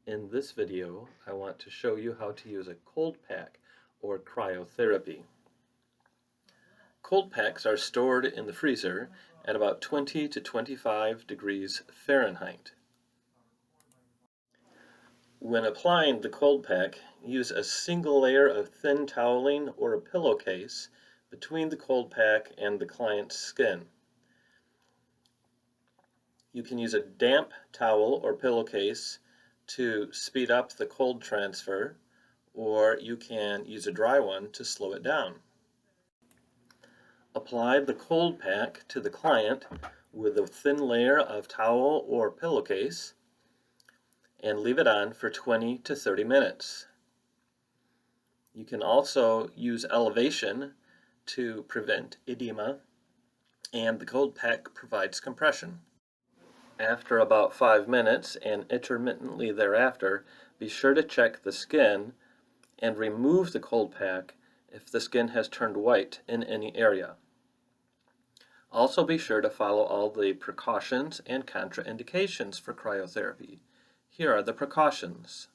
In this video, I want to show you how to use a cold pack or cryotherapy. Cold packs are stored in the freezer at about 20 to 25 degrees Fahrenheit. When applying the cold pack, use a single layer of thin toweling or a pillowcase between the cold pack and the client's skin. You can use a damp towel or pillowcase to speed up the cold transfer, or you can use a dry one to slow it down. Apply the cold pack to the client with a thin layer of towel or pillowcase and leave it on for 20 to 30 minutes. You can also use elevation to prevent edema, and the cold pack provides compression. After about 5 minutes and intermittently thereafter, be sure to check the skin and remove the cold pack if the skin has turned white in any area. Also be sure to follow all the precautions and contraindications for cryotherapy. Here are the precautions.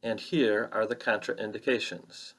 And here are the contraindications.